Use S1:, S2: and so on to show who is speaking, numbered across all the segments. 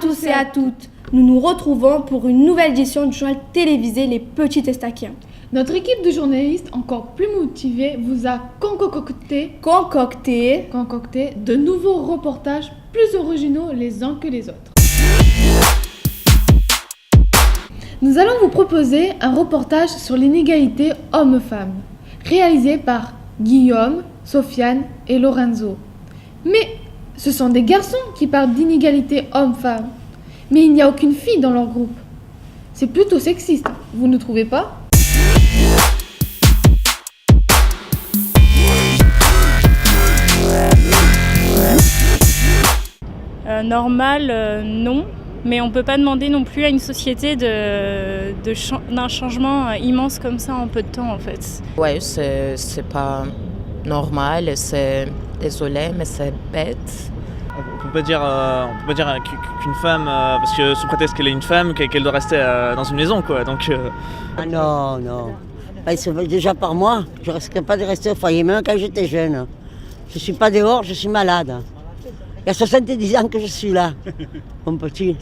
S1: tous et à toutes. Nous nous retrouvons pour une nouvelle édition du journal télévisé Les Petits Estaquiens.
S2: Notre équipe de journalistes encore plus motivés vous a concocté de nouveaux reportages plus originaux les uns que les autres. Nous allons vous proposer un reportage sur l'inégalité homme-femme, réalisé par Guillaume, Sofiane et Lorenzo. Mais ce sont des garçons qui parlent d'inégalité homme-femme. Mais il n'y a aucune fille dans leur groupe. C'est plutôt sexiste, vous ne trouvez pas ?
S3: Normal, non. Mais on ne peut pas demander non plus à une société d'un changement immense comme ça en peu de temps, en fait.
S4: Ouais, c'est pas normal, c'est désolé, mais c'est bête.
S5: On peut pas dire qu'une femme, parce que sous prétexte qu'elle est une femme, qu'elle doit rester dans une maison, quoi. Donc.
S6: Ah non. Déjà par moi, je ne risquerais pas de rester au foyer, même quand j'étais jeune. Je ne suis pas dehors, je suis malade. Il y a 70 ans que je suis là, mon petit.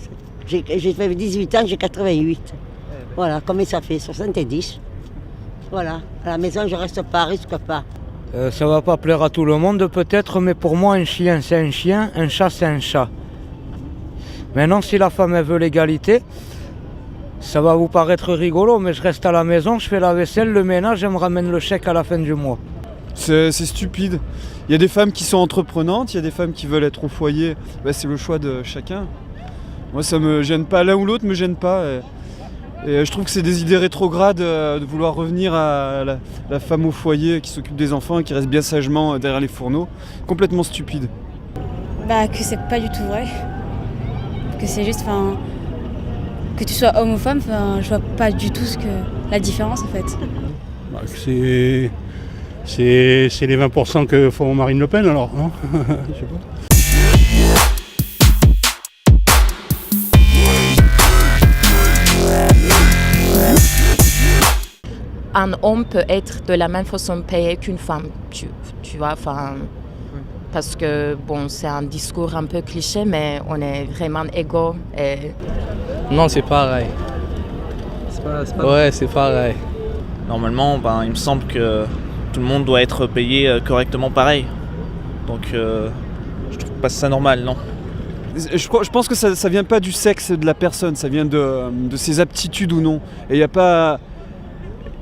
S6: J'ai fait 18 ans, j'ai 88. Voilà, combien ça fait 70. Voilà, à la maison je reste pas, risque pas.
S7: Ça va pas plaire à tout le monde peut-être, mais pour moi un chien c'est un chien, un chat c'est un chat. Maintenant si la femme elle veut l'égalité, ça va vous paraître rigolo, mais je reste à la maison, je fais la vaisselle, le ménage, et me ramène le chèque à la fin du mois.
S8: C'est stupide. Il y a des femmes qui sont entreprenantes, il y a des femmes qui veulent être au foyer. C'est le choix de chacun. Moi ça me gêne pas, l'un ou l'autre me gêne pas. Et je trouve que c'est des idées rétrogrades de vouloir revenir à la femme au foyer qui s'occupe des enfants et qui reste bien sagement derrière les fourneaux. Complètement stupide.
S9: Que c'est pas du tout vrai. Que c'est juste, que tu sois homme ou femme, je vois pas du tout la différence en fait.
S10: C'est les 20% que font Marine Le Pen alors, non? Je sais pas.
S4: Un homme peut être de la même façon payé qu'une femme, tu vois, parce que c'est un discours un peu cliché, mais on est vraiment égaux.
S11: Non, c'est pareil. Ouais, c'est pareil.
S5: Normalement, il me semble que tout le monde doit être payé correctement pareil. Donc, je trouve pas ça normal, non.
S8: Je pense que ça vient pas du sexe de la personne, ça vient de ses aptitudes ou non. Et il n'y a pas...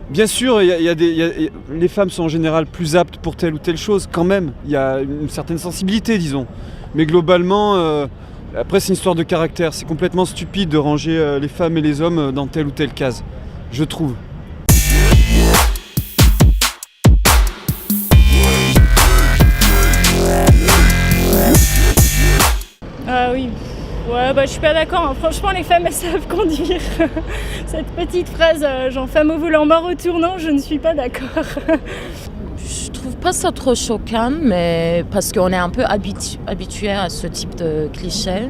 S8: Bien sûr, les femmes sont en général plus aptes pour telle ou telle chose, quand même. Il y a une certaine sensibilité, disons. Mais globalement, après c'est une histoire de caractère. C'est complètement stupide de ranger les femmes et les hommes dans telle ou telle case, je trouve.
S3: Oui. Ouais, je suis pas d'accord. Franchement, les femmes, elles savent conduire. Cette petite phrase, genre femme au volant, mort au tournant, je ne suis pas d'accord.
S4: Je trouve pas ça trop choquant, mais parce qu'on est un peu habitué à ce type de cliché.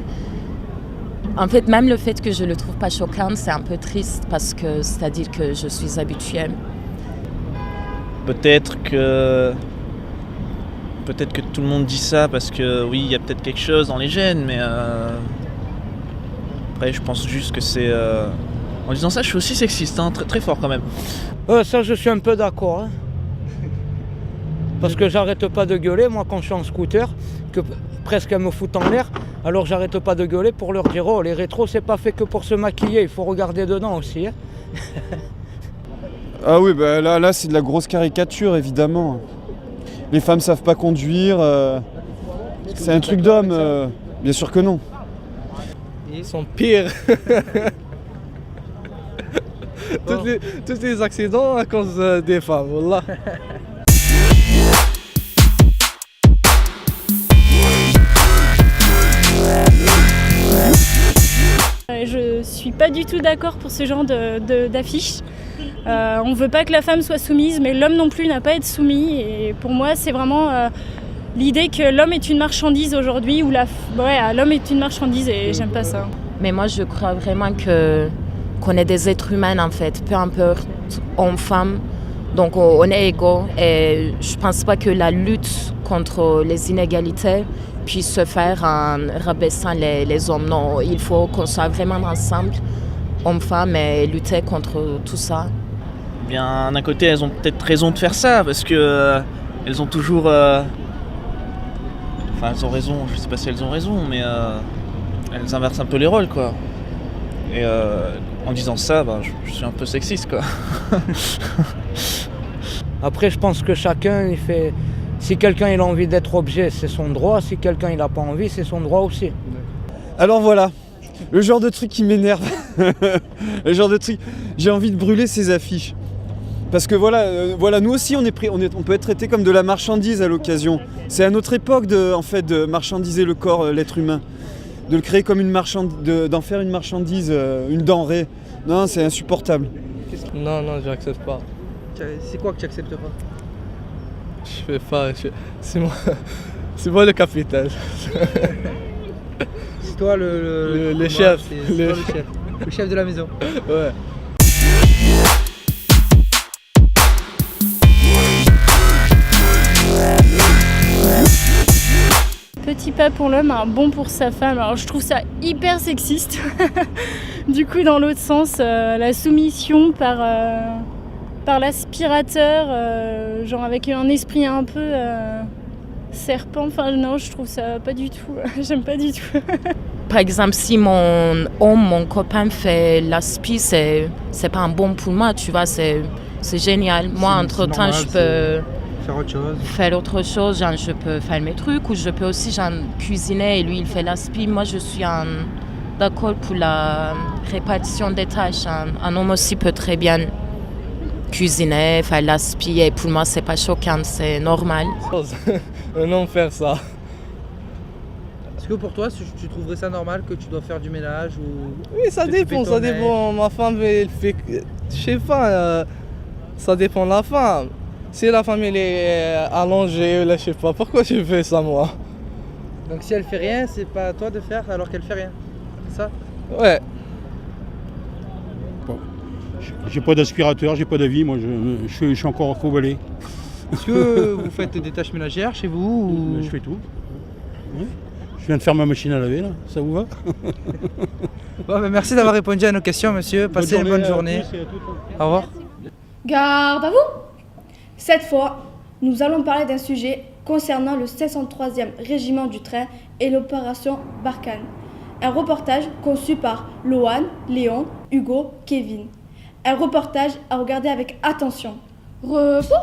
S4: En fait, même le fait que je le trouve pas choquant, c'est un peu triste parce que c'est-à-dire que je suis habituée.
S5: Peut-être que tout le monde dit ça parce que oui, il y a peut-être quelque chose dans les gènes, mais après je pense juste que c'est... En disant ça, je suis aussi sexiste, très, très fort quand même.
S7: Ça je suis un peu d'accord. Parce que j'arrête pas de gueuler, moi quand je suis en scooter, que presque elles me foutent en l'air, alors j'arrête pas de gueuler pour leur dire les rétros c'est pas fait que pour se maquiller, il faut regarder dedans aussi.
S8: Ah oui, là c'est de la grosse caricature évidemment. Les femmes savent pas conduire, c'est un truc d'homme, bien sûr que non.
S11: Ils sont pires. Tous les accidents à cause des femmes, voilà.
S3: Je suis pas du tout d'accord pour ce genre d'affiche. On veut pas que la femme soit soumise, mais l'homme non plus n'a pas à être soumis. Et pour moi, c'est vraiment l'idée que l'homme est une marchandise aujourd'hui, ou l'homme est une marchandise, et j'aime pas ça.
S4: Mais moi, je crois vraiment qu'on est des êtres humains en fait, peu importe homme-femme. Donc on est égaux, et je pense pas que la lutte contre les inégalités puisse se faire en rabaissant les hommes. Non, il faut qu'on soit vraiment ensemble, hommes-femmes, et lutter contre tout ça.
S5: Bien, d'un côté, elles ont peut-être raison de faire ça, parce que elles ont toujours... Enfin, elles ont raison, je sais pas si elles ont raison, mais elles inversent un peu les rôles, quoi. Et en disant ça, je suis un peu sexiste, quoi.
S7: Après, je pense que chacun, il fait... Si quelqu'un il a envie d'être objet, c'est son droit. Si quelqu'un il n'a pas envie, c'est son droit aussi.
S8: Alors voilà, le genre de truc qui m'énerve. Le genre de truc... J'ai envie de brûler ces affiches. Parce que voilà, nous aussi on peut être traité comme de la marchandise à l'occasion. C'est à notre époque de marchandiser le corps, l'être humain. De le créer comme d'en faire une marchandise, une denrée. Non, c'est insupportable.
S11: Non, j'accepte pas.
S12: C'est quoi que tu acceptes pas?
S11: Je fais pas. C'est moi le capitaine.
S12: C'est toi
S11: le chef.
S12: C'est toi le chef. Le chef de la maison.
S11: Ouais.
S3: Petit pas pour l'homme, un bon pour sa femme. Alors je trouve ça hyper sexiste. Du coup, dans l'autre sens, la soumission par l'aspirateur, genre avec un esprit un peu serpent. Enfin non, je trouve ça pas du tout. J'aime pas du tout.
S4: Par exemple, si mon copain fait l'aspi, c'est pas un bon pour moi, tu vois, c'est génial. Moi, entre-temps, je peux faire autre chose, genre je peux faire mes trucs, ou je peux aussi genre cuisiner et lui il fait l'aspi. Moi je suis d'accord pour la répartition des tâches. Un homme aussi peut très bien cuisiner, faire l'aspi, et pour moi c'est pas choquant, c'est normal.
S11: Un homme faire ça.
S12: Est-ce que pour toi tu trouverais ça normal que tu dois faire du ménage ou...
S11: Oui, ça dépend. Ma femme elle fait, je sais pas, ça dépend de la femme. Si la femme elle est allongée, là, je sais pas, pourquoi tu fais ça moi?
S12: Donc si elle fait rien, c'est pas à toi de faire alors qu'elle fait rien, c'est ça?
S11: Ouais.
S10: Bon. J'ai pas d'aspirateur, j'ai pas d'avis, moi je suis encore au balai.
S12: Est-ce que vous faites des tâches ménagères chez vous ou...
S10: Je fais tout. Oui. Je viens de faire ma machine à laver là, ça vous va?
S12: Bon, ben, merci d'avoir répondu à nos questions, monsieur. Passez une bonne journée. Au revoir.
S1: Garde à vous! Cette fois, nous allons parler d'un sujet concernant le 503e régiment du train et l'opération Barkhane. Un reportage conçu par Lohan, Léon, Hugo, Kevin. Un reportage à regarder avec attention. Repos!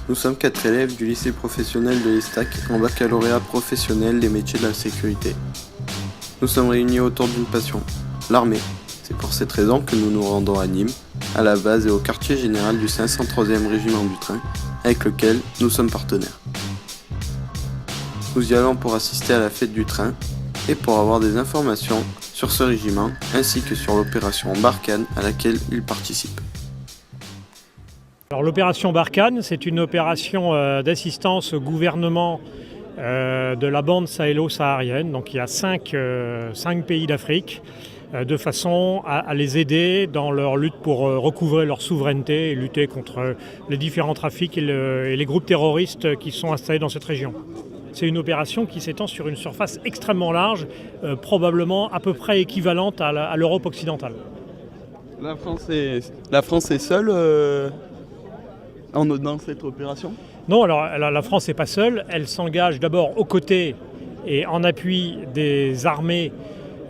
S13: Nous sommes 4 élèves du lycée professionnel de l'Estac en baccalauréat professionnel des métiers de la sécurité. Nous sommes réunis autour d'une passion, l'armée. C'est pour cette raison que nous nous rendons à Nîmes, à la base et au quartier général du 503e régiment du train, avec lequel nous sommes partenaires. Nous y allons pour assister à la fête du train et pour avoir des informations sur ce régiment ainsi que sur l'opération Barkhane à laquelle il participe.
S14: Alors, l'opération Barkhane, c'est une opération d'assistance au gouvernement de la bande sahélo-saharienne. Donc il y a 5 pays d'Afrique, de façon à les aider dans leur lutte pour recouvrer leur souveraineté et lutter contre les différents trafics et les groupes terroristes qui sont installés dans cette région. C'est une opération qui s'étend sur une surface extrêmement large, probablement à peu près équivalente à l'Europe occidentale.
S13: La France est seule dans cette opération ?
S14: Non, alors la France n'est pas seule. Elle s'engage d'abord aux côtés et en appui des armées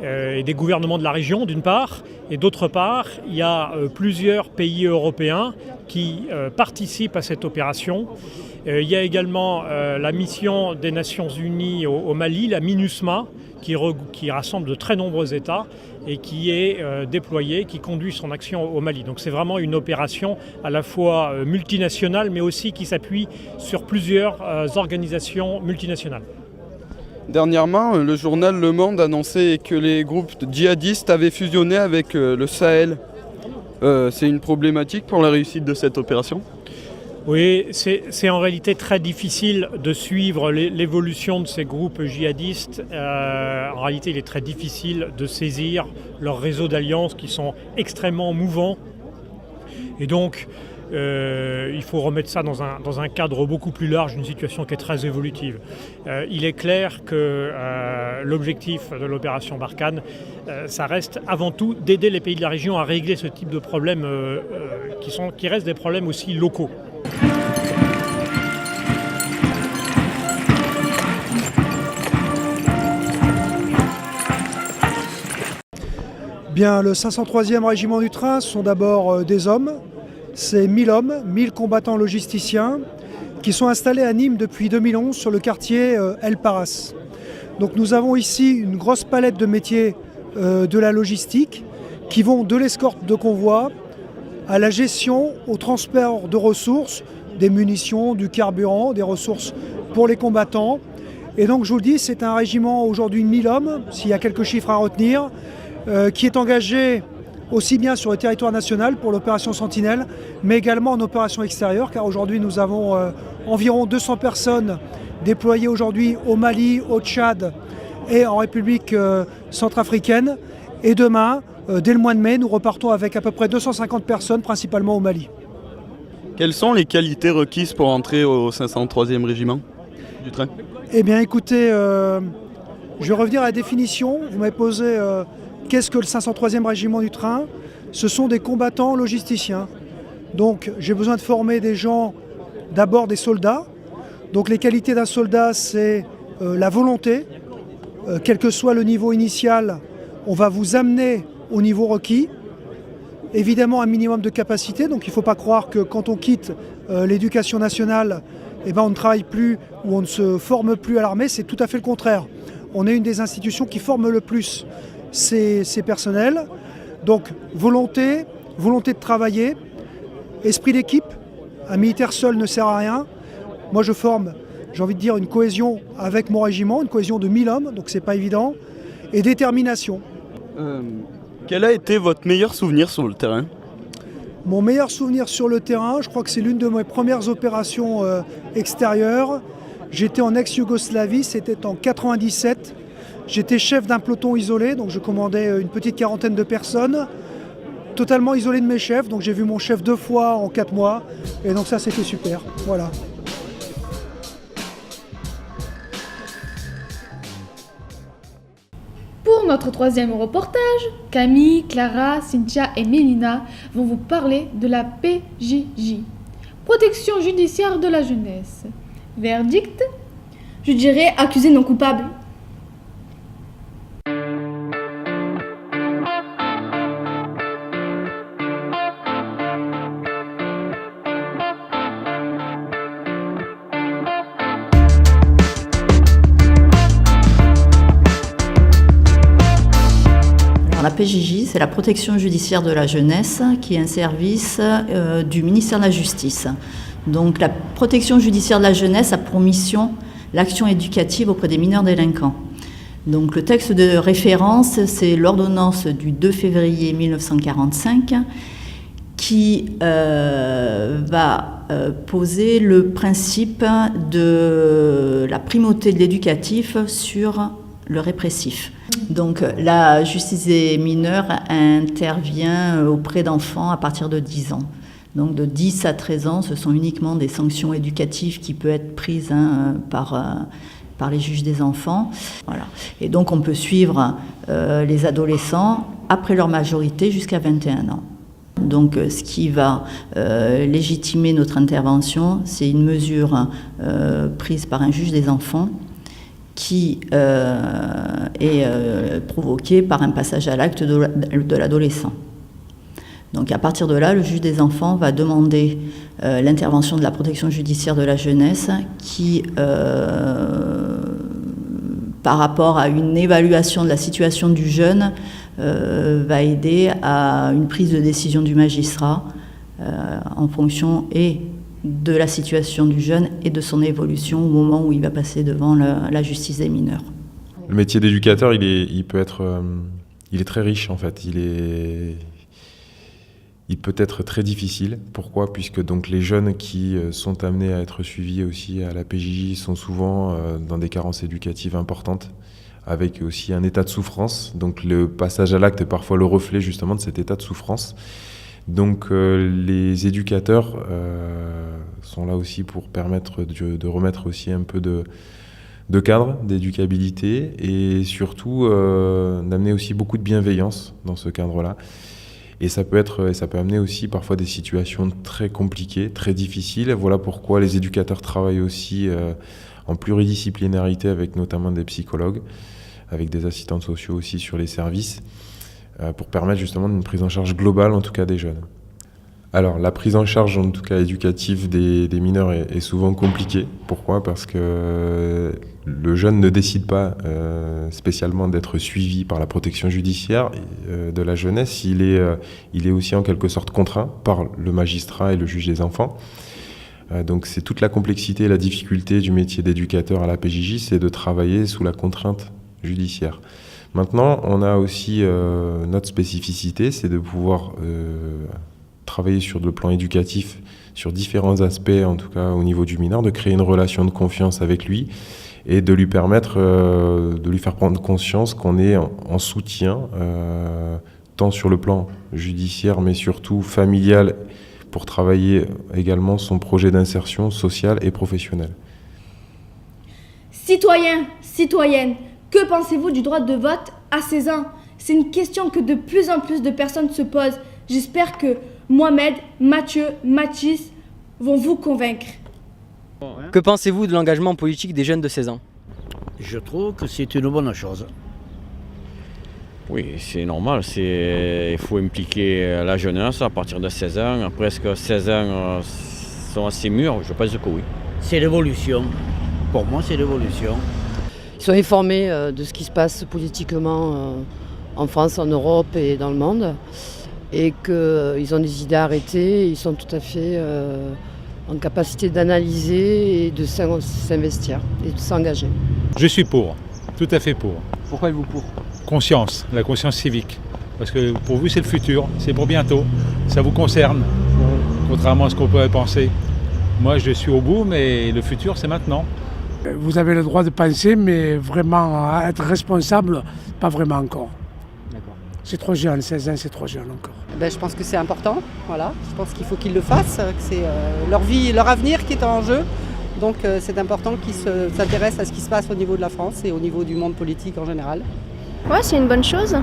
S14: et des gouvernements de la région, d'une part. Et d'autre part, il y a plusieurs pays européens qui participent à cette opération. Il y a également la mission des Nations Unies au Mali, la MINUSMA, qui rassemble de très nombreux États et qui est déployée, qui conduit son action au Mali. Donc c'est vraiment une opération à la fois multinationale, mais aussi qui s'appuie sur plusieurs organisations multinationales.
S13: Dernièrement, le journal Le Monde annonçait que les groupes djihadistes avaient fusionné avec le Sahel. C'est une problématique pour la réussite de cette opération ?
S14: Oui, c'est en réalité très difficile de suivre l'évolution de ces groupes djihadistes. En réalité, il est très difficile de saisir leurs réseaux d'alliances qui sont extrêmement mouvants. Et donc, il faut remettre ça dans un cadre beaucoup plus large, une situation qui est très évolutive. Il est clair que l'objectif de l'opération Barkhane, ça reste avant tout d'aider les pays de la région à régler ce type de problèmes qui restent des problèmes aussi locaux.
S15: Bien, le 503e régiment du train, ce sont d'abord des hommes. C'est 1000 hommes, 1000 combattants logisticiens qui sont installés à Nîmes depuis 2011 sur le quartier El Paras. Donc nous avons ici une grosse palette de métiers de la logistique qui vont de l'escorte de convois à la gestion, au transport de ressources, des munitions, du carburant, des ressources pour les combattants. Et donc je vous le dis, c'est un régiment aujourd'hui de 1000 hommes, s'il y a quelques chiffres à retenir, qui est engagé aussi bien sur le territoire national pour l'opération Sentinelle, mais également en opération extérieure, car aujourd'hui nous avons environ 200 personnes déployées aujourd'hui au Mali, au Tchad et en République centrafricaine. Et demain, dès le mois de mai, nous repartons avec à peu près 250 personnes, principalement au Mali.
S16: Quelles sont les qualités requises pour entrer au 503e régiment du train?
S15: Eh bien écoutez, je vais revenir à la définition. Vous m'avez posé qu'est-ce que le 503e régiment du train? Ce sont des combattants logisticiens. Donc j'ai besoin de former des gens, d'abord des soldats. Donc les qualités d'un soldat, c'est la volonté. Quel que soit le niveau initial, on va vous amener au niveau requis. Évidemment un minimum de capacité, donc il ne faut pas croire que quand on quitte l'éducation nationale, eh ben, on ne travaille plus ou on ne se forme plus à l'armée, c'est tout à fait le contraire. On est une des institutions qui forme le plus ces personnels. Donc volonté de travailler, esprit d'équipe. Un militaire seul ne sert à rien. Moi je forme, j'ai envie de dire, une cohésion avec mon régiment, une cohésion de 1000 hommes, donc c'est pas évident, et détermination.
S16: Quel a été votre meilleur souvenir sur le terrain?
S15: Mon meilleur souvenir sur le terrain, je crois que c'est l'une de mes premières opérations extérieures. J'étais en ex-Yougoslavie, c'était en 1997. J'étais chef d'un peloton isolé, donc je commandais une petite quarantaine de personnes, totalement isolé de mes chefs, donc j'ai vu mon chef 2 fois en 4 mois, et donc ça c'était super, voilà.
S2: Pour notre 3e reportage, Camille, Clara, Cynthia et Mélina vont vous parler de la PJJ, Protection judiciaire de la jeunesse. Verdict?
S1: Je dirais accusé non coupable.
S17: La PJJ, c'est la protection judiciaire de la jeunesse, qui est un service du ministère de la Justice. Donc la protection judiciaire de la jeunesse a pour mission l'action éducative auprès des mineurs délinquants. Donc le texte de référence, c'est l'ordonnance du 2 février 1945 qui va poser le principe de la primauté de l'éducatif sur le répressif. Donc la justice des mineurs intervient auprès d'enfants à partir de 10 ans. Donc de 10 à 13 ans, ce sont uniquement des sanctions éducatives qui peuvent être prises par les juges des enfants. Voilà. Et donc on peut suivre les adolescents après leur majorité jusqu'à 21 ans. Donc ce qui va légitimer notre intervention, c'est une mesure prise par un juge des enfants qui est provoquée par un passage à l'acte de l'adolescent. Donc à partir de là, le juge des enfants va demander l'intervention de la protection judiciaire de la jeunesse qui, par rapport à une évaluation de la situation du jeune, va aider à une prise de décision du magistrat en fonction et de la situation du jeune et de son évolution au moment où il va passer devant la justice des mineurs.
S18: Le métier d'éducateur, il est très riche en fait. Il peut être très difficile. Pourquoi? Puisque donc les jeunes qui sont amenés à être suivis aussi à la PJJ sont souvent dans des carences éducatives importantes, avec aussi un état de souffrance. Donc le passage à l'acte est parfois le reflet justement de cet état de souffrance. Donc les éducateurs sont là aussi pour permettre de remettre aussi un peu de cadre, d'éducabilité et surtout d'amener aussi beaucoup de bienveillance dans ce cadre-là. Et ça peut amener aussi parfois des situations très compliquées, très difficiles. Voilà pourquoi les éducateurs travaillent aussi en pluridisciplinarité avec notamment des psychologues, avec des assistants sociaux aussi sur les services, pour permettre justement une prise en charge globale en tout cas des jeunes. Alors la prise en charge en tout cas éducative des mineurs est souvent compliquée. Pourquoi ? Parce que le jeune ne décide pas spécialement d'être suivi par la protection judiciaire de la jeunesse. Il est aussi en quelque sorte contraint par le magistrat et le juge des enfants. Donc c'est toute la complexité et la difficulté du métier d'éducateur à la PJJ, c'est de travailler sous la contrainte judiciaire. Maintenant, on a aussi notre spécificité, c'est de pouvoir travailler sur le plan éducatif, sur différents aspects, en tout cas au niveau du mineur, de créer une relation de confiance avec lui et de lui permettre de lui faire prendre conscience qu'on est en soutien, tant sur le plan judiciaire, mais surtout familial, pour travailler également son projet d'insertion sociale et professionnelle.
S1: Citoyens, citoyennes, que pensez-vous du droit de vote à 16 ans ? C'est une question que de plus en plus de personnes se posent. J'espère que Mohamed, Mathieu, Mathis vont vous convaincre.
S19: Que pensez-vous de l'engagement politique des jeunes de 16 ans ?
S20: Je trouve que c'est une bonne chose.
S21: Oui, c'est normal. Il faut impliquer la jeunesse à partir de 16 ans. Presque 16 ans sont assez mûrs, je pense que oui.
S20: C'est l'évolution. Pour moi, c'est l'évolution.
S22: Ils sont informés de ce qui se passe politiquement en France, en Europe et dans le monde. Et qu'ils ont des idées arrêtées, ils sont tout à fait en capacité d'analyser et de s'investir et de s'engager.
S10: Je suis pour, tout à fait pour.
S19: Pourquoi êtes-vous pour ?
S10: Conscience, la conscience civique. Parce que pour vous c'est le futur, c'est pour bientôt, ça vous concerne, contrairement à ce qu'on pourrait penser. Moi je suis au bout, mais le futur c'est maintenant.
S23: Vous avez le droit de penser, mais vraiment à être responsable, pas vraiment encore. C'est trop jeune, 16 ans, c'est trop jeune encore.
S24: Je pense que c'est important, voilà. Je pense qu'il faut qu'ils le fassent, que c'est leur vie, leur avenir qui est en jeu. Donc c'est important qu'ils s'intéressent à ce qui se passe au niveau de la France et au niveau du monde politique en général.
S25: Ouais, c'est une bonne chose.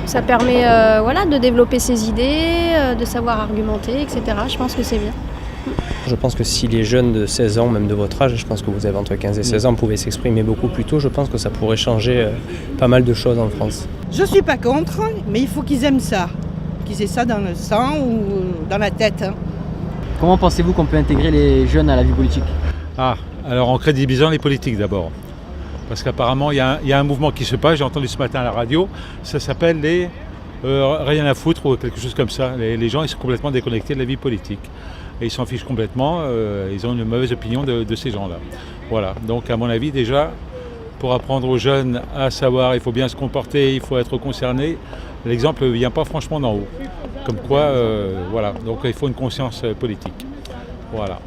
S25: Ça permet de développer ses idées, de savoir argumenter, etc. Je pense que c'est bien.
S26: Je pense que si les jeunes de 16 ans, même de votre âge, je pense que vous avez entre 15 et 16 ans, pouvaient s'exprimer beaucoup plus tôt, je pense que ça pourrait changer pas mal de choses en France.
S24: Je suis pas contre, mais il faut qu'ils aiment ça. Qu'ils aient ça dans le sang ou dans la tête.
S19: Comment pensez-vous qu'on peut intégrer les jeunes à la vie politique ?
S10: Alors en crédibilisant les politiques d'abord. Parce qu'apparemment, il y a un mouvement qui se passe, j'ai entendu ce matin à la radio, ça s'appelle les rien à foutre ou quelque chose comme ça. Les gens, ils sont complètement déconnectés de la vie politique. Et ils s'en fichent complètement, ils ont une mauvaise opinion de ces gens-là. Voilà, donc à mon avis déjà, pour apprendre aux jeunes à savoir, il faut bien se comporter, il faut être concerné, l'exemple ne vient pas franchement d'en haut. Comme quoi, voilà, donc il faut une conscience politique. Voilà.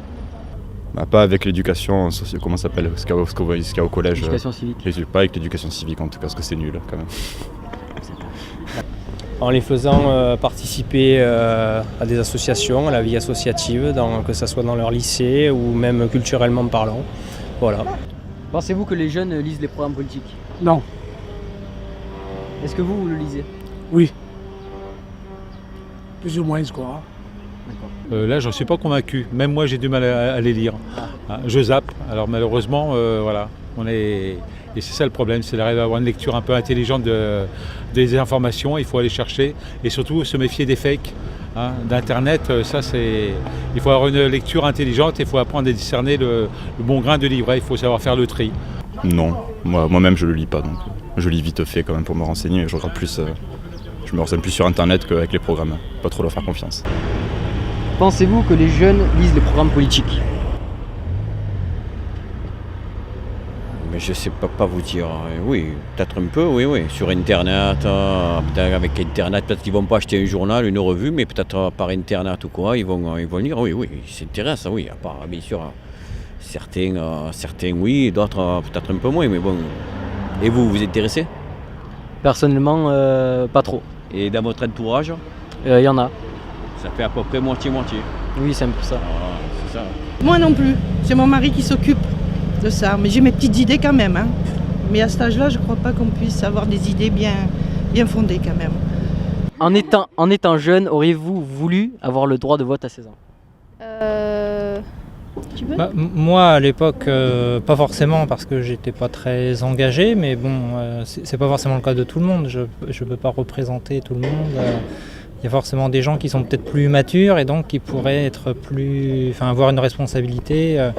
S27: Pas avec l'éducation, comment ça s'appelle, ce qu'il y a au collège.
S19: L'éducation civique.
S27: Pas avec l'éducation civique en tout cas, parce que c'est nul quand même.
S26: En les faisant participer à des associations, à la vie associative, que ce soit dans leur lycée ou même culturellement parlant. Voilà.
S19: Pensez-vous que les jeunes lisent les programmes politiques ?
S23: Non.
S19: Est-ce que vous le lisez ?
S23: Oui. Plus ou moins, quoi.
S10: Là, j'en suis pas convaincu. Même moi, j'ai du mal à les lire. Je zappe. Alors malheureusement, voilà, et c'est ça le problème, c'est d'arriver à avoir une lecture un peu intelligente des informations. Il faut aller chercher et surtout se méfier des fakes. D'Internet, il faut avoir une lecture intelligente et il faut apprendre à discerner le bon grain de livret. Il faut savoir faire le tri.
S27: Non, moi-même je le lis pas, donc je lis vite fait quand même pour me renseigner. Je me renseigne plus sur Internet qu'avec les programmes. Pas trop leur faire confiance.
S19: Pensez-vous que les jeunes lisent les programmes politiques ?
S21: Mais je ne sais pas vous dire. Oui, peut-être un peu, oui. Sur Internet, peut-être avec Internet, peut-être qu'ils ne vont pas acheter un journal, une revue, mais peut-être par Internet ou quoi, ils vont lire. Oui, ils s'intéressent, oui. À part, bien sûr, certains oui, d'autres peut-être un peu moins, mais bon. Et vous, vous intéressez ?
S19: Personnellement, pas trop.
S21: Et dans votre entourage ?
S19: Il y en a.
S21: Ça fait à peu près moitié-moitié.
S19: Oui, c'est un peu ça.
S21: Ah, c'est ça.
S3: Moi non plus. C'est mon mari qui s'occupe de ça. Mais j'ai mes petites idées quand même. Hein. Mais à cet âge-là, je ne crois pas qu'on puisse avoir des idées bien fondées quand même.
S19: En étant jeune, auriez-vous voulu avoir le droit de vote à 16 ans?
S25: Tu peux
S4: Moi, à l'époque, pas forcément parce que j'étais pas très engagé, mais bon, c'est pas forcément le cas de tout le monde. Je peux pas représenter tout le monde. Il y a forcément des gens qui sont peut-être plus matures et donc qui pourraient être avoir une responsabilité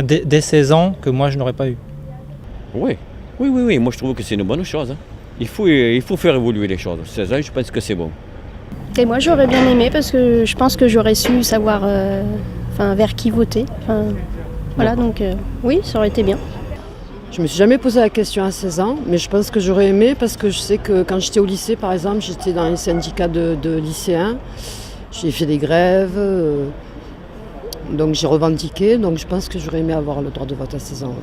S4: dès 16 ans que moi je n'aurais pas eu.
S21: Oui, moi je trouve que c'est une bonne chose. Hein. Il faut faire évoluer les choses. 16 ans, je pense que c'est bon.
S25: Et moi j'aurais bien aimé parce que je pense que j'aurais su savoir vers qui voter. Voilà, donc oui, ça aurait été bien.
S22: Je me suis jamais posé la question à 16 ans, mais je pense que j'aurais aimé parce que je sais que quand j'étais au lycée, par exemple, j'étais dans les syndicats de lycéens. J'ai fait des grèves, donc j'ai revendiqué. Donc je pense que j'aurais aimé avoir le droit de vote à 16 ans.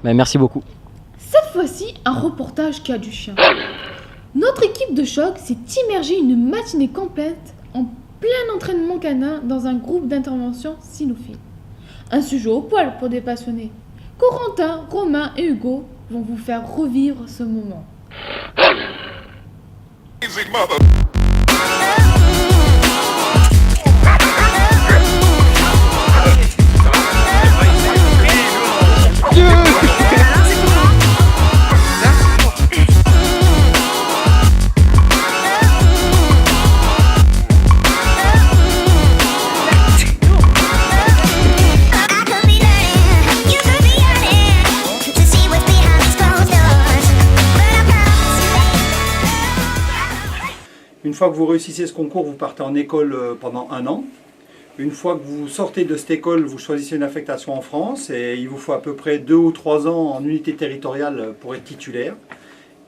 S19: Merci beaucoup.
S2: Cette fois-ci, un reportage qui a du chien. Notre équipe de choc s'est immergée une matinée complète en plein entraînement canin dans un groupe d'intervention cynophile. Un sujet au poil pour des passionnés. Corentin, Romain et Hugo vont vous faire revivre ce moment.
S5: Une fois que vous réussissez ce concours, vous partez en école pendant 1 an. Une fois que vous sortez de cette école, vous choisissez une affectation en France et il vous faut à peu près 2 ou 3 ans en unité territoriale pour être titulaire.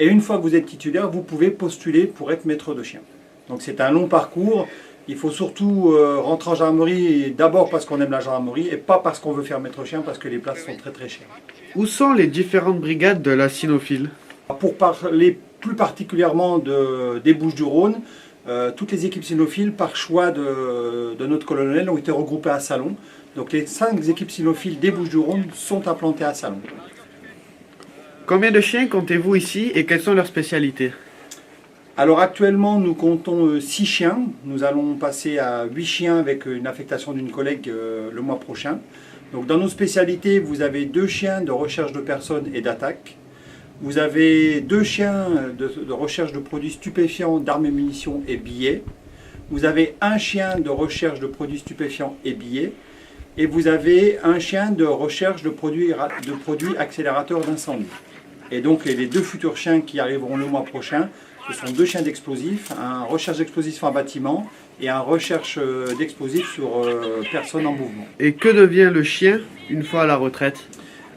S5: Et une fois que vous êtes titulaire, vous pouvez postuler pour être maître de chien. Donc c'est un long parcours. Il faut surtout rentrer en gendarmerie d'abord parce qu'on aime la gendarmerie et pas parce qu'on veut faire maître chien parce que les places sont très très chères.
S13: Où sont les différentes brigades de la cynophile?
S5: Pour parler plus particulièrement des Bouches-du-Rhône, toutes les équipes cynophiles, par choix de notre colonel, ont été regroupées à Salon. Donc les 5 équipes cynophiles des Bouches-du-Rhône sont implantées à Salon.
S13: Combien de chiens comptez-vous ici et quelles sont leurs spécialités?
S5: Alors actuellement, nous comptons 6 chiens. Nous allons passer à 8 chiens avec une affectation d'une collègue le mois prochain. Donc dans nos spécialités, vous avez 2 chiens de recherche de personnes et d'attaque. Vous avez 2 chiens de recherche de produits stupéfiants, d'armes et munitions et billets. Vous avez 1 chien de recherche de produits stupéfiants et billets. Et vous avez 1 chien de recherche de produits accélérateurs d'incendie. Et donc les 2 futurs chiens qui arriveront le mois prochain, ce sont 2 chiens d'explosifs, un recherche d'explosifs en bâtiment et un recherche d'explosifs sur personnes en mouvement.
S13: Et que devient le chien une fois à la retraite?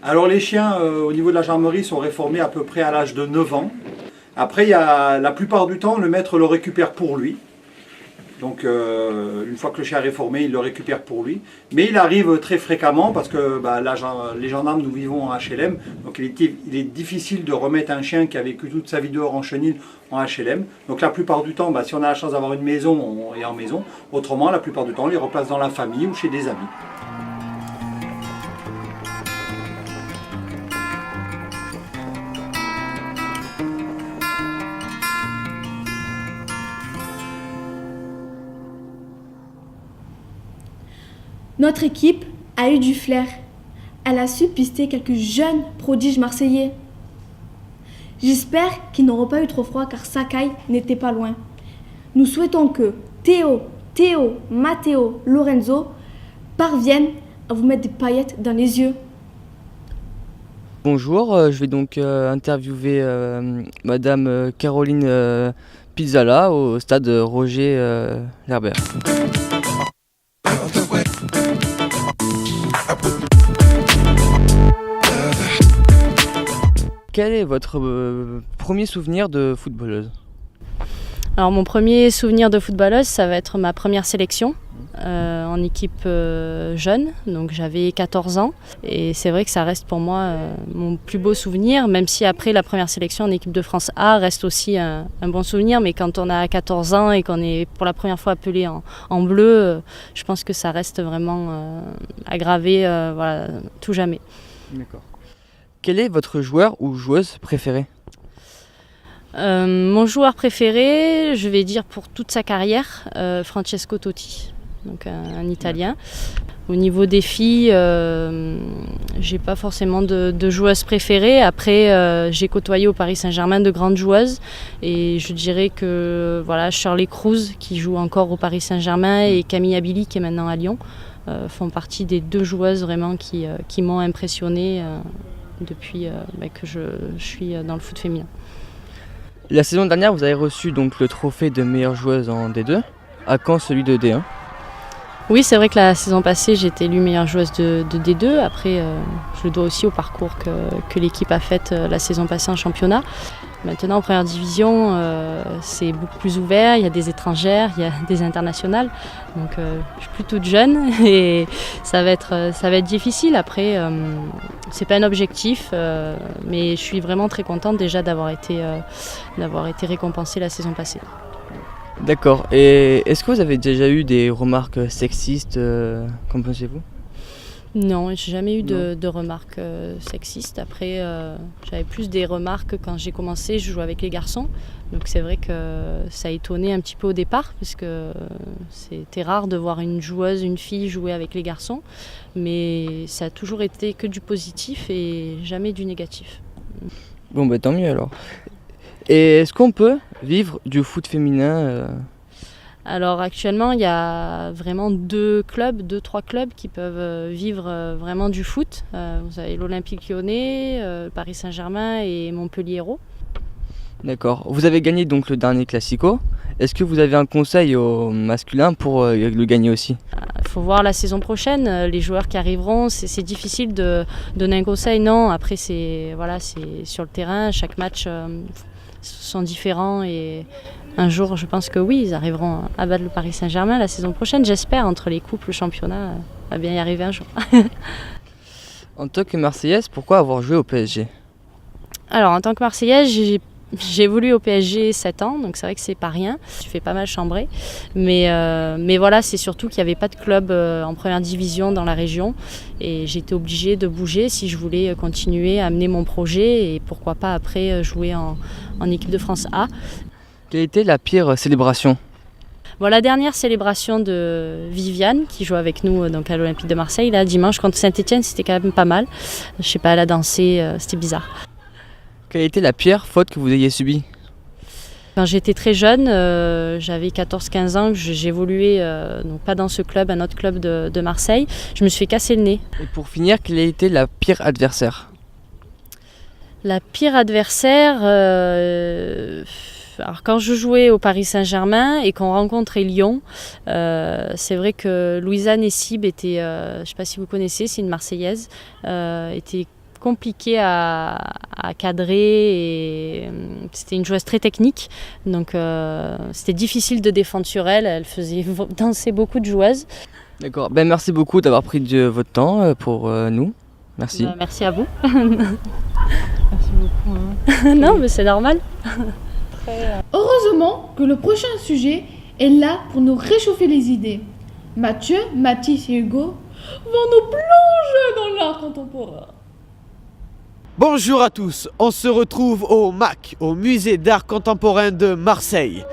S5: Alors les chiens au niveau de la gendarmerie sont réformés à peu près à l'âge de 9 ans. Après, la plupart du temps, le maître le récupère pour lui. Donc une fois que le chien est réformé, il le récupère pour lui. Mais il arrive très fréquemment parce que les gendarmes, nous vivons en HLM. Donc il est difficile de remettre un chien qui a vécu toute sa vie dehors en chenil en HLM. Donc la plupart du temps, si on a la chance d'avoir une maison, on est en maison. Autrement, la plupart du temps, on les replace dans la famille ou chez des amis.
S1: Notre équipe a eu du flair. Elle a su pister quelques jeunes prodiges marseillais. J'espère qu'ils n'auront pas eu trop froid car Sakai n'était pas loin. Nous souhaitons que Théo, Matteo, Lorenzo parviennent à vous mettre des paillettes dans les yeux.
S6: Bonjour, je vais donc interviewer Madame Caroline Pizzala au stade Roger Lherbert. Quel est votre premier souvenir de footballeuse?
S7: Alors mon premier souvenir de footballeuse, ça va être ma première sélection. en équipe jeune, donc j'avais 14 ans. Et c'est vrai que ça reste pour moi mon plus beau souvenir, même si après la première sélection en équipe de France A reste aussi un bon souvenir. Mais quand on a 14 ans et qu'on est pour la première fois appelé en bleu, je pense que ça reste vraiment aggravé voilà, tout jamais.
S6: D'accord. Quel est votre joueur ou joueuse préféré ?
S7: Mon joueur préféré, je vais dire pour toute sa carrière, Francesco Totti, donc un Italien. Au niveau des filles, j'ai pas forcément de joueuses préférées. Après, j'ai côtoyé au Paris Saint-Germain de grandes joueuses et je dirais que voilà, Shirley Cruz qui joue encore au Paris Saint-Germain et Camille Abili qui est maintenant à Lyon font partie des 2 joueuses vraiment qui m'ont impressionnée depuis que je suis dans le foot féminin.
S6: La saison dernière, vous avez reçu donc le trophée de meilleure joueuse en D2. À quand celui de D1 ?
S7: Oui, c'est vrai que la saison passée, j'ai été élue meilleure joueuse de D2. Après, je le dois aussi au parcours que l'équipe a fait la saison passée en championnat. Maintenant, en première division, c'est beaucoup plus ouvert. Il y a des étrangères, il y a des internationales. Donc, je suis plus toute jeune et ça va être difficile. Après, c'est pas un objectif, mais je suis vraiment très contente déjà d'avoir été récompensée la saison passée.
S6: D'accord. Et est-ce que vous avez déjà eu des remarques sexistes, qu'en pensez-vous ?
S7: Non, j'ai jamais eu de remarques sexistes. Après, j'avais plus des remarques quand j'ai commencé, je jouais avec les garçons. Donc c'est vrai que ça a étonné un petit peu au départ, parce que c'était rare de voir une fille jouer avec les garçons. Mais ça a toujours été que du positif et jamais du négatif.
S6: Bon, bah tant mieux alors. Et est-ce qu'on peut vivre du foot féminin
S7: Alors actuellement, il y a vraiment 2-3 clubs qui peuvent vivre vraiment du foot. Vous avez l'Olympique Lyonnais, Paris Saint-Germain et Montpellier Hérault.
S6: D'accord. Vous avez gagné donc le dernier Classico. Est-ce que vous avez un conseil aux masculins pour le gagner aussi ?
S7: Il faut voir la saison prochaine, les joueurs qui arriveront. C'est difficile de donner un conseil, non. Après, c'est sur le terrain, chaque match sont différents et un jour, je pense que oui, ils arriveront à battre le Paris Saint-Germain la saison prochaine. J'espère, entre les coupes, le championnat va bien y arriver un jour.
S6: En tant que Marseillaise, pourquoi avoir joué au PSG ?
S7: Alors, en tant que Marseillaise, j'ai évolué au PSG 7 ans, donc c'est vrai que c'est pas rien. Je fais pas mal chambrer. Mais voilà, c'est surtout qu'il n'y avait pas de club en première division dans la région. Et j'étais obligée de bouger si je voulais continuer à mener mon projet et pourquoi pas après jouer en équipe de France A.
S6: Quelle était la pire célébration ?
S7: Bon, la dernière célébration de Viviane, qui joue avec nous donc à l'Olympique de Marseille, là, dimanche contre Saint-Etienne, c'était quand même pas mal. Je sais pas, elle a dansé, c'était bizarre.
S6: Quelle était la pire faute que vous ayez subie ?
S7: Quand j'étais très jeune, j'avais 14-15 ans, j'évoluais donc pas dans ce club, un autre club de Marseille. Je me suis fait casser le nez.
S6: Et pour finir, quelle a été la pire adversaire ?
S7: La pire adversaire, alors quand je jouais au Paris Saint-Germain et qu'on rencontrait Lyon, c'est vrai que Louisa Nessib était, je ne sais pas si vous connaissez, c'est une Marseillaise, était compliquée à cadrer et c'était une joueuse très technique, donc c'était difficile de défendre sur elle. Elle faisait danser beaucoup de joueuses.
S6: D'accord, ben merci beaucoup d'avoir pris de votre temps pour nous. Merci.
S7: Merci à vous. Merci beaucoup. Non, mais c'est normal.
S2: Heureusement que le prochain sujet est là pour nous réchauffer les idées. Mathieu, Mathis et Hugo vont nous plonger dans l'art contemporain.
S8: Bonjour à tous, on se retrouve au MAC, au Musée d'art contemporain de Marseille.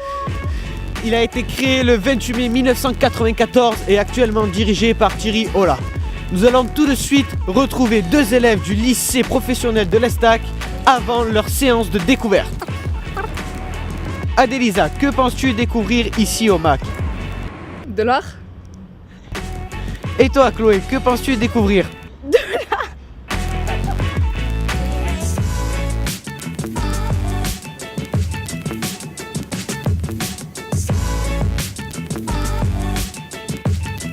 S8: Il a été créé le 28 mai 1994 et actuellement dirigé par Thierry Ola. Nous allons tout de suite retrouver 2 élèves du lycée professionnel de l'Estac avant leur séance de découverte. Adélisa, que penses-tu découvrir ici au MAC ?
S9: De l'art.
S8: Et toi Chloé, que penses-tu découvrir ?
S9: De l'art.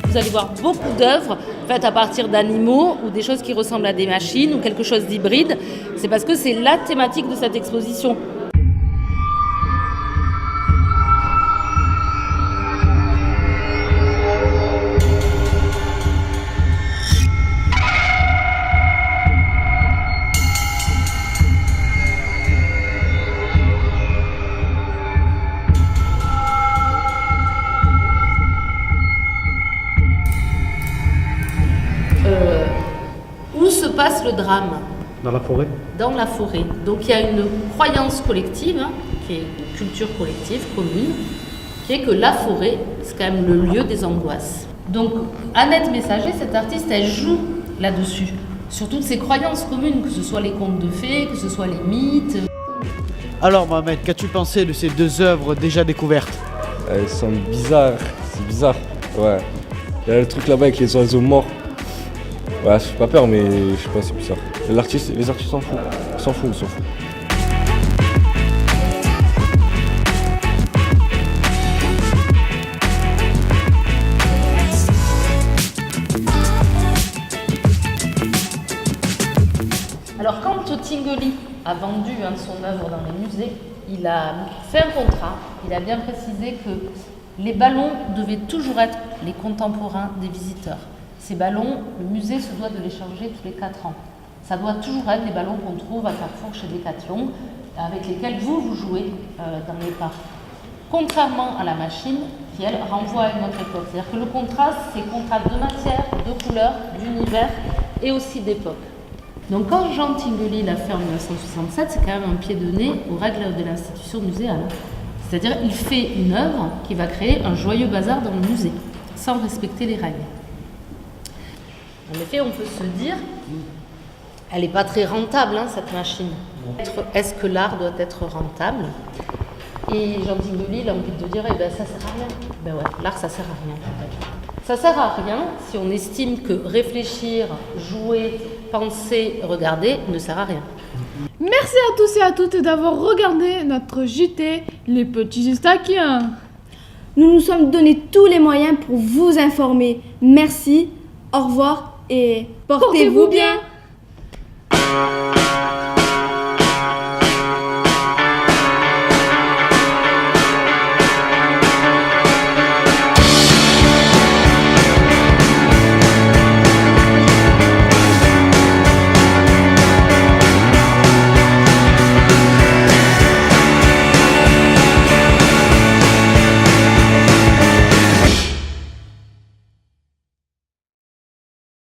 S11: Vous allez voir beaucoup d'œuvres faites à partir d'animaux ou des choses qui ressemblent à des machines ou quelque chose d'hybride. C'est parce que c'est la thématique de cette exposition. passe le drame?
S12: Dans la forêt?
S11: Dans la forêt. Donc il y a une croyance collective, qui est une culture collective, commune, qui est que la forêt, c'est quand même le lieu des angoisses. Donc Annette Messager, cette artiste, elle joue là-dessus, sur toutes ces croyances communes, que ce soit les contes de fées, que ce soit les mythes.
S8: Alors Mohamed, qu'as-tu pensé de ces deux œuvres déjà découvertes?
S14: Elles sont bizarres, c'est bizarre, ouais. Il y a le truc là-bas avec les oiseaux morts. Ouais, je fais pas peur, mais je sais pas, c'est bizarre. Les artistes s'en foutent, ils s'en foutent.
S11: Alors quand Tinguely a vendu son œuvre dans les musées, il a fait un contrat, il a bien précisé que les ballons devaient toujours être les contemporains des visiteurs. Ces ballons, le musée se doit de les changer tous les 4 ans. Ça doit toujours être les ballons qu'on trouve à Carrefour chez Decathlon, avec lesquels vous jouez dans les parcs. Contrairement à la machine, qui elle renvoie à une autre époque. C'est-à-dire que le contraste, c'est contraste de matière, de couleur, d'univers et aussi d'époque. Donc quand Jean Tinguely l'a fait en 1967, c'est quand même un pied de nez aux règles de l'institution muséale. C'est-à-dire qu'il fait une œuvre qui va créer un joyeux bazar dans le musée, sans respecter les règles. En effet, on peut se dire, elle n'est pas très rentable, cette machine. Est-ce que l'art doit être rentable? Et Jean Tinguely, il a envie de dire, ça sert à rien. Ben ouais, l'art, ça sert à rien. Ça sert à rien si on estime que réfléchir, jouer, penser, regarder ne sert à rien.
S2: Merci à tous et à toutes d'avoir regardé notre JT, les petits Eustachiens.
S1: Nous nous sommes donné tous les moyens pour vous informer. Merci, au revoir et portez-vous bien.